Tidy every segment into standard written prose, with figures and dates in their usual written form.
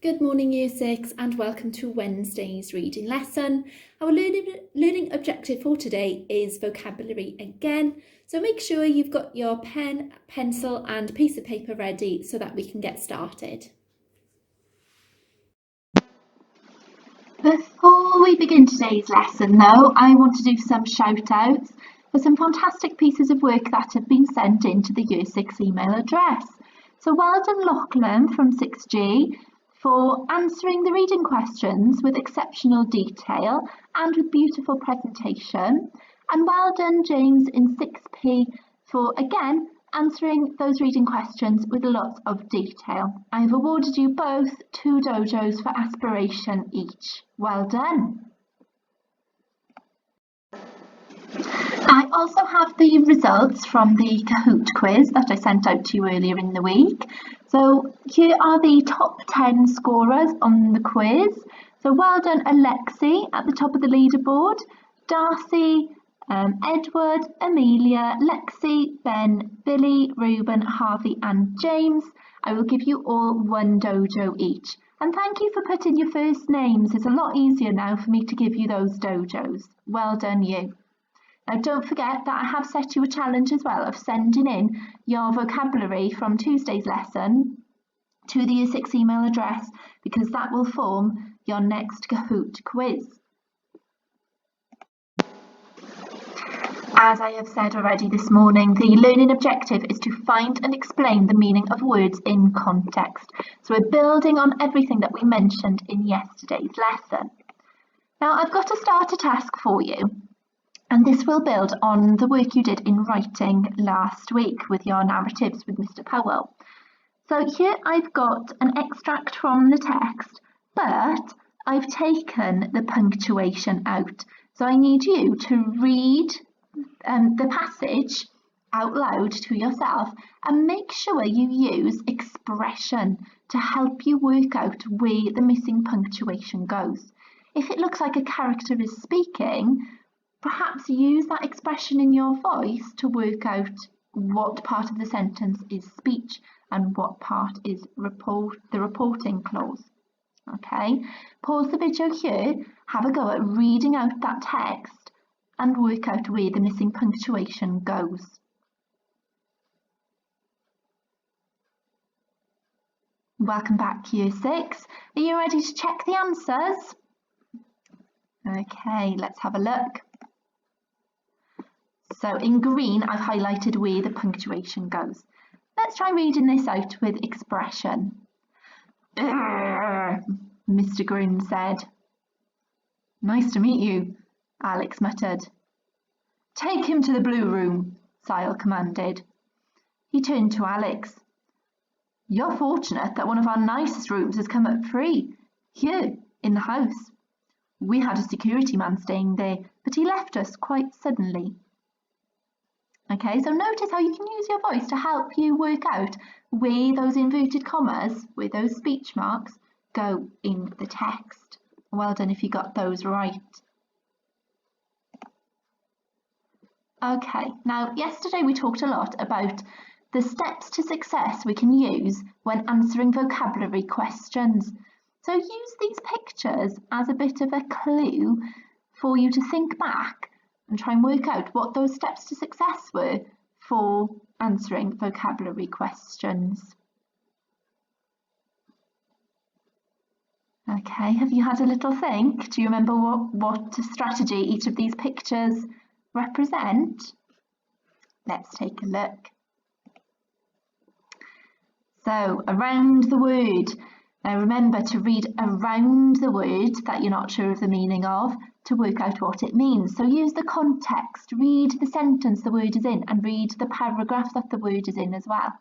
Good morning Year 6 and welcome to Wednesday's reading lesson. Our learning objective for today is vocabulary again, so make sure you've got your pen, pencil and piece of paper ready so that we can get started. Before we begin today's lesson though, I want to do some shout outs for some fantastic pieces of work that have been sent into the Year 6 email address. So well done Lachlan from 6G for answering the reading questions with exceptional detail and with beautiful presentation. And well done James in 6P for again answering those reading questions with lots of detail. I have awarded you both 2 dojos for aspiration each. Well done. I also have the results from the Kahoot quiz that I sent out to you earlier in the week. So here are the top 10 scorers on the quiz. So well done Alexi at the top of the leaderboard, Darcy, Edward, Amelia, Lexi, Ben, Billy, Ruben, Harvey and James. I will give you all 1 dojo each. And thank you for putting your first names. It's a lot easier now for me to give you those dojos. Well done you. Now don't forget that I have set you a challenge as well of sending in your vocabulary from Tuesday's lesson to the Year 6 email address, because that will form your next Kahoot quiz. As I have said already this morning, the learning objective is to find and explain the meaning of words in context. So we're building on everything that we mentioned in yesterday's lesson. Now I've got a starter task for you, and this will build on the work you did in writing last week with your narratives with Mr. Powell. So here I've got an extract from the text, but I've taken the punctuation out. So I need you to read the passage out loud to yourself and make sure you use expression to help you work out where the missing punctuation goes. If it looks like a character is speaking, perhaps use that expression in your voice to work out what part of the sentence is speech and what part is the reporting clause. Okay, pause the video here, have a go at reading out that text and work out where the missing punctuation goes. Welcome back Year 6. Are you ready to check the answers? Okay, let's have a look. So in green, I've highlighted where the punctuation goes. Let's try reading this out with expression. Mr. Green said. Nice to meet you, Alex muttered. Take him to the blue room, Sile commanded. He turned to Alex. You're fortunate that one of our nicest rooms has come up free, here in the house. We had a security man staying there, but he left us quite suddenly. Okay, so notice how you can use your voice to help you work out where those inverted commas, where those speech marks, go in the text. Well done if you got those right. Okay, now yesterday we talked a lot about the steps to success we can use when answering vocabulary questions. So use these pictures as a bit of a clue for you to think back and try and work out what those steps to success were for answering vocabulary questions. Okay, have you had a little think? Do you remember what strategy each of these pictures represent? Let's take a look. So, around the word. Now remember to read around the word that you're not sure of the meaning of to work out what it means. So use the context, read the sentence the word is in and read the paragraph that the word is in as well.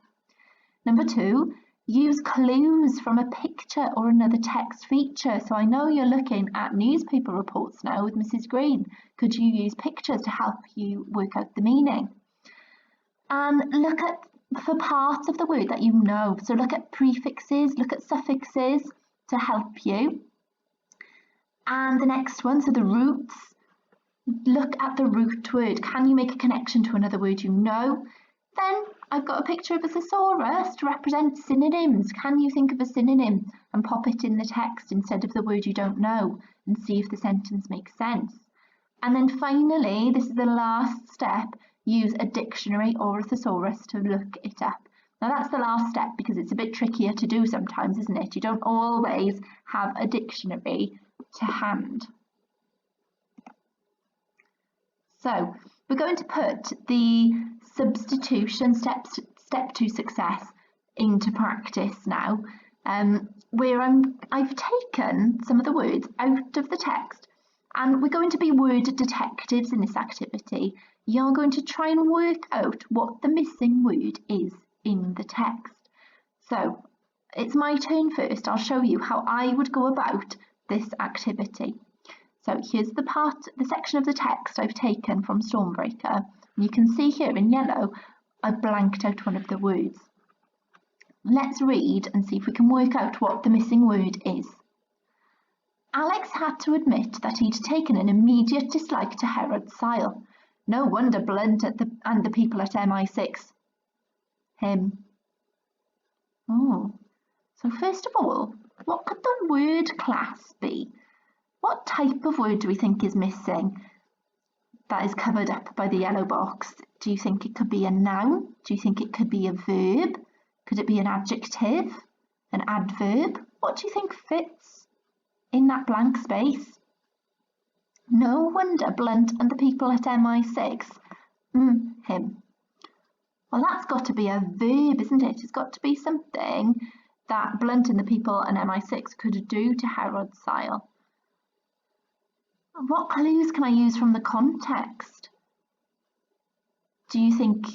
Number 2, use clues from a picture or another text feature. So I know you're looking at newspaper reports now with Mrs. Green. Could you use pictures to help you work out the meaning? And look at for parts of the word that you know. So look at prefixes, look at suffixes to help you. And the next one, so the roots, look at the root word. Can you make a connection to another word you know? Then I've got a picture of a thesaurus to represent synonyms. Can you think of a synonym and pop it in the text instead of the word you don't know and see if the sentence makes sense? And then finally, this is the last step, use a dictionary or a thesaurus to look it up. Now that's the last step because it's a bit trickier to do sometimes, isn't it? You don't always have a dictionary to hand. So we're going to put the substitution step to success into practice now, where I've taken some of the words out of the text, and we're going to be word detectives in this activity. You're going to try and work out what the missing word is in the text. So it's my turn first. I'll show you how I would go about this activity. So here's the section of the text I've taken from Stormbreaker. And you can see here in yellow, I've blanked out one of the words. Let's read and see if we can work out what the missing word is. Alex had to admit that he'd taken an immediate dislike to Herod Sile. No wonder Blunt and the people at MI6. Him. Oh, so first of all, what could the word class be? What type of word do we think is missing that is covered up by the yellow box? Do you think it could be a noun? Do you think it could be a verb? Could it be an adjective? An adverb? What do you think fits in that blank space? No wonder Blunt and the people at MI6. Him. Well, that's got to be a verb, isn't it? It's got to be something that Blunt and the people and MI6 could do to Herod Sile. What clues can I use from the context? Do you think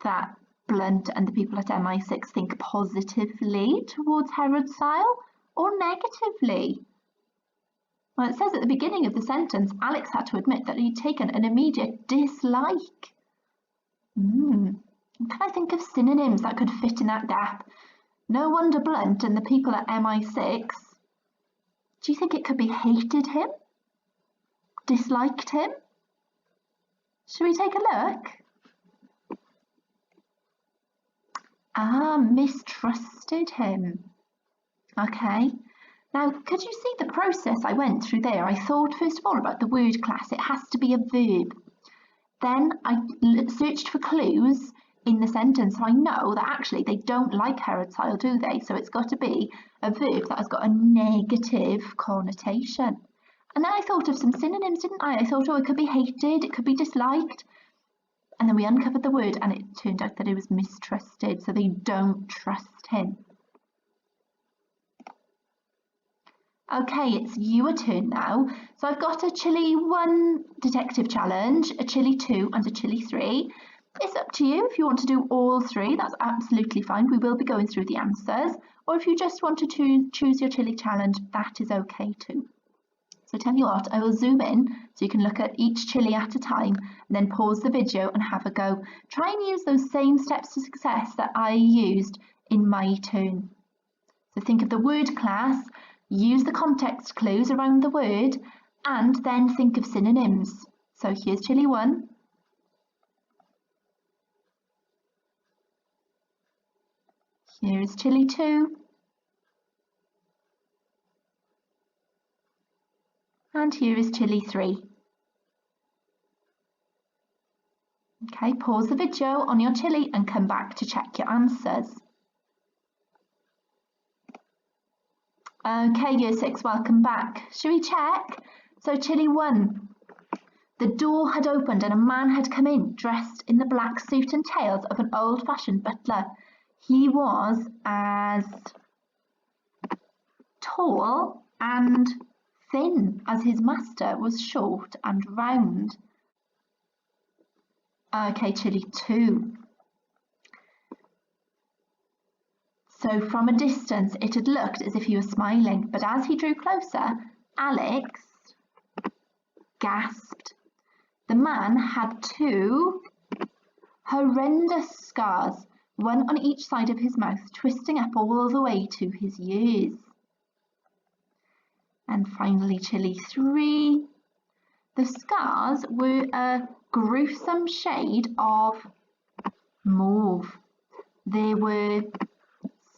that Blunt and the people at MI6 think positively towards Herod Sile or negatively? Well, it says at the beginning of the sentence, Alex had to admit that he'd taken an immediate dislike. Can I think of synonyms that could fit in that gap? No wonder Blunt and the people at MI6. Do you think it could be hated him? Disliked him? Should we take a look? Mistrusted him. Okay. Now, could you see the process I went through there? I thought first of all about the word class. It has to be a verb. Then I searched for clues in the sentence, so I know that actually they don't like Herod Sile, do they? So it's got to be a verb that has got a negative connotation. And then I thought of some synonyms, didn't I? I thought, it could be hated, it could be disliked. And then we uncovered the word and it turned out that it was mistrusted, so they don't trust him. Okay, it's your turn now. So I've got a Chili 1 detective challenge, a Chili 2 and a Chili 3. It's up to you if you want to do all three, that's absolutely fine. We will be going through the answers. Or if you just want to choose your Chili challenge, that is okay too. So tell you what, I will zoom in so you can look at each chili at a time and then pause the video and have a go. Try and use those same steps to success that I used in my turn. So think of the word class, use the context clues around the word, and then think of synonyms. So here's Chili 1. Here is Chili 2. And here is Chili 3. Okay, pause the video on your chili and come back to check your answers. Okay, Year 6, welcome back. Shall we check? So Chili 1. The door had opened and a man had come in, dressed in the black suit and tails of an old-fashioned butler. He was as tall and thin as his master was short and round. Okay, Chili 2. So from a distance it had looked as if he was smiling, but as he drew closer, Alex gasped. The man had 2 horrendous scars, one on each side of his mouth, twisting up all the way to his ears. And finally, Chili 3. The scars were a gruesome shade of mauve. There were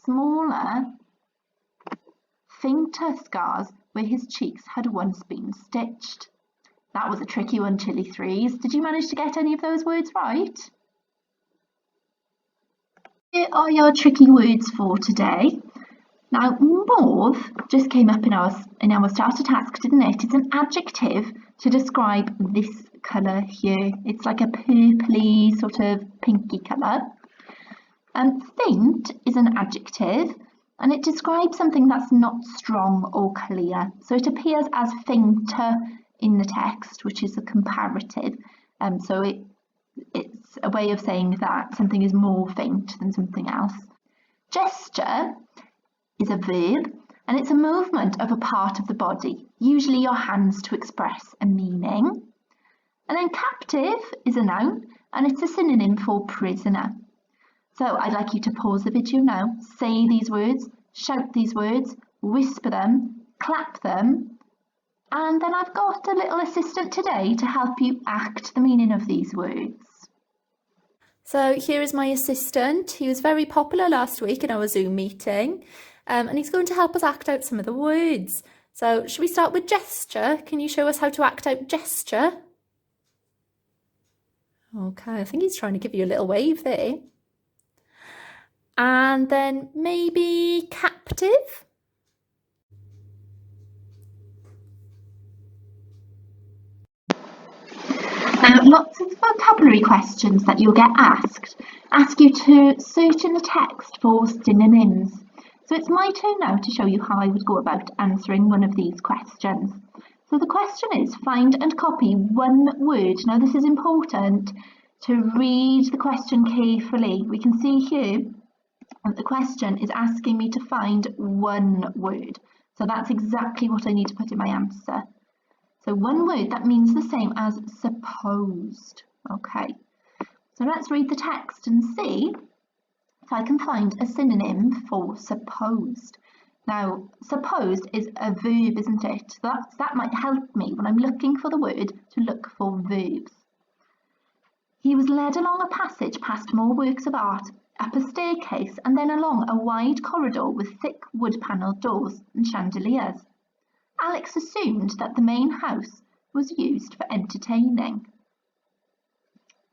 smaller, fainter scars where his cheeks had once been stitched. That was a tricky one, Chili Threes. Did you manage to get any of those words right? Here are your tricky words for today. Now, mauve just came up in our starter task, didn't it? It's an adjective to describe this colour here. It's like a purpley, sort of pinky colour. Faint is an adjective, and it describes something that's not strong or clear. So it appears as fainter in the text, which is a comparative. So it's a way of saying that something is more faint than something else. Gesture is a verb, and it's a movement of a part of the body, usually your hands, to express a meaning. And then captive is a noun, and it's a synonym for prisoner. So I'd like you to pause the video now, say these words, shout these words, whisper them, clap them, and then I've got a little assistant today to help you act the meaning of these words. So here is my assistant. He was very popular last week in our Zoom meeting, and he's going to help us act out some of the words. So should we start with gesture? Can you show us how to act out gesture? Okay, I think he's trying to give you a little wave there. And then maybe captive? Now, lots of vocabulary questions that you'll get asked ask you to search in the text for synonyms. So it's my turn now to show you how I would go about answering one of these questions. So the question is, find and copy one word. Now this is important to read the question carefully. We can see here that the question is asking me to find one word. So that's exactly what I need to put in my answer. So one word that means the same as supposed. Okay, so let's read the text and see if I can find a synonym for supposed. Now, supposed is a verb, isn't it? So that might help me when I'm looking for the word to look for verbs. He was led along a passage past more works of art, up a staircase, and then along a wide corridor with thick wood-panelled doors and chandeliers. Alex assumed that the main house was used for entertaining.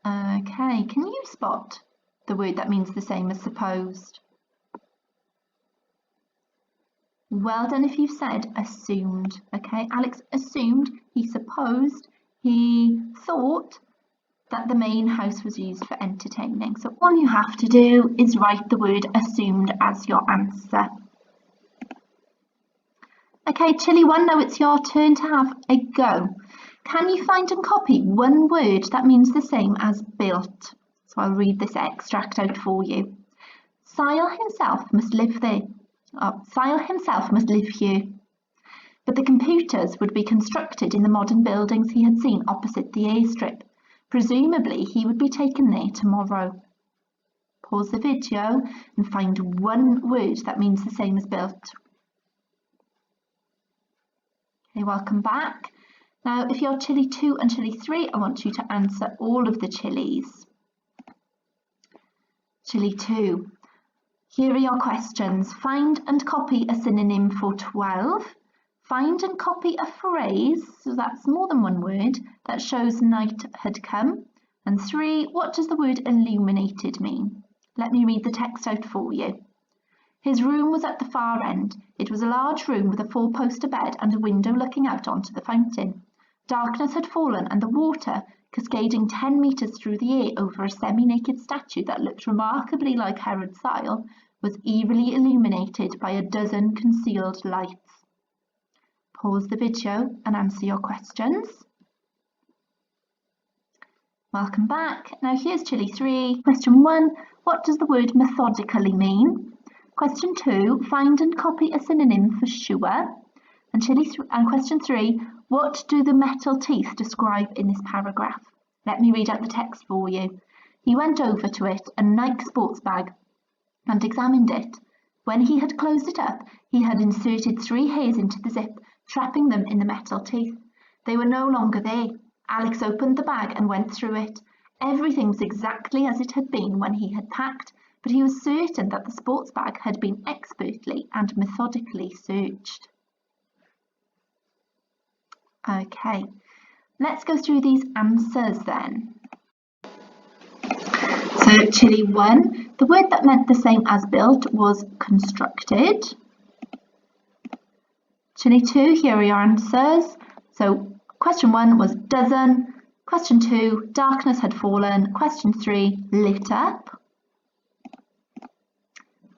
Okay, can you spot the word that means the same as supposed? Well done if you've said assumed. Okay, Alex assumed, he supposed, he thought that the main house was used for entertaining. So all you have to do is write the word assumed as your answer. Okay, Chili 1, now it's your turn to have a go. Can you find and copy one word that means the same as built? So I'll read this extract out for you. Sile himself must live there. Sile himself must live here. But the computers would be constructed in the modern buildings he had seen opposite the airstrip. Presumably he would be taken there tomorrow. Pause the video and find one word that means the same as built. Okay, welcome back. Now, if you're Chili 2 and Chili 3, I want you to answer all of the chilies. Chili 2, here are your questions. Find and copy a synonym for 12. Find and copy a phrase, so that's more than one word, that shows night had come. And 3, what does the word illuminated mean? Let me read the text out for you. His room was at the far end. It was a large room with a four-poster bed and a window looking out onto the fountain. Darkness had fallen, and the water, cascading 10 metres through the air over a semi-naked statue that looked remarkably like Herod Sile, was eerily illuminated by a dozen concealed lights. Pause the video and answer your questions. Welcome back. Now here's Chili 3. Question 1, what does the word methodically mean? Question 2, find and copy a synonym for sure. And question 3, what do the metal teeth describe in this paragraph? Let me read out the text for you. He went over to it, a Nike sports bag, and examined it. When he had closed it up, he had inserted 3 hairs into the zip, trapping them in the metal teeth. They were no longer there. Alex opened the bag and went through it. Everything was exactly as it had been when he had packed, but he was certain that the sports bag had been expertly and methodically searched. Okay, let's go through these answers then. So Chile 1, the word that meant the same as built was constructed. Chile 2, here are your answers. So question 1 was dozen. Question 2, darkness had fallen. Question 3, lit up.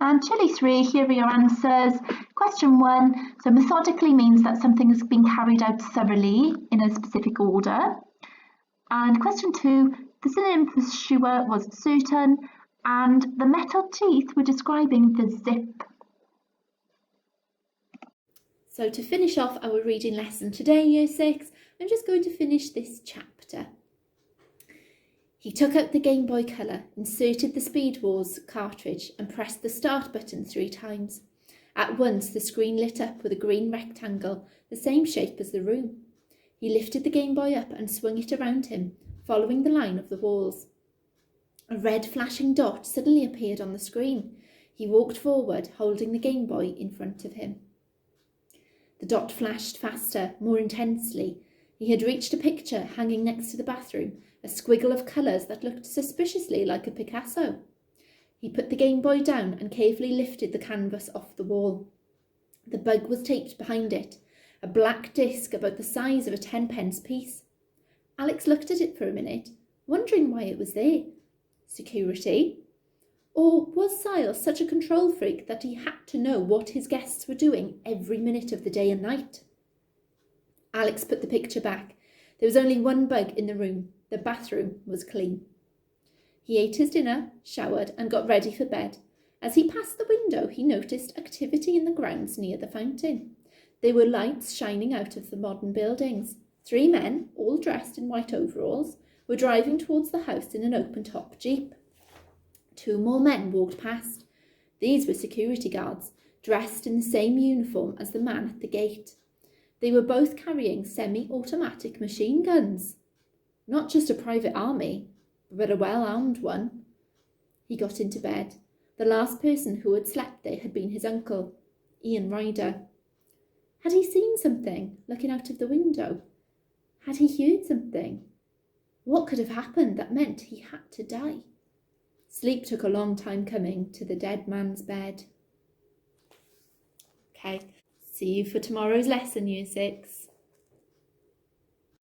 And Chile 3, here are your answers. Question 1, so methodically means that something has been carried out thoroughly in a specific order. And question 2, the synonym for sure was certain, and the metal teeth were describing the zip. So to finish off our reading lesson today, Year 6, I'm just going to finish this chapter. He took out the Game Boy Color, inserted the Speed Wars cartridge and pressed the start button 3 times. At once the screen lit up with a green rectangle, the same shape as the room. He lifted the Game Boy up and swung it around him, following the line of the walls. A red flashing dot suddenly appeared on the screen. He walked forward, holding the Game Boy in front of him. The dot flashed faster, more intensely. He had reached a picture hanging next to the bathroom, a squiggle of colours that looked suspiciously like a Picasso. He put the Game Boy down and carefully lifted the canvas off the wall. The bug was taped behind it, a black disc about the size of a 10-pence piece. Alex looked at it for a minute, wondering why it was there. Security? Or was Sile such a control freak that he had to know what his guests were doing every minute of the day and night? Alex put the picture back. There was only one bug in the room. The bathroom was clean. He ate his dinner, showered, and got ready for bed. As he passed the window, he noticed activity in the grounds near the fountain. There were lights shining out of the modern buildings. 3 men, all dressed in white overalls, were driving towards the house in an open-top jeep. 2 more men walked past. These were security guards, dressed in the same uniform as the man at the gate. They were both carrying semi-automatic machine guns. Not just a private army, but a well-armed one. He got into bed. The last person who had slept there had been his uncle, Ian Ryder. Had he seen something looking out of the window? Had he heard something? What could have happened that meant he had to die? Sleep took a long time coming to the dead man's bed. Okay, see you for tomorrow's lesson, Year 6.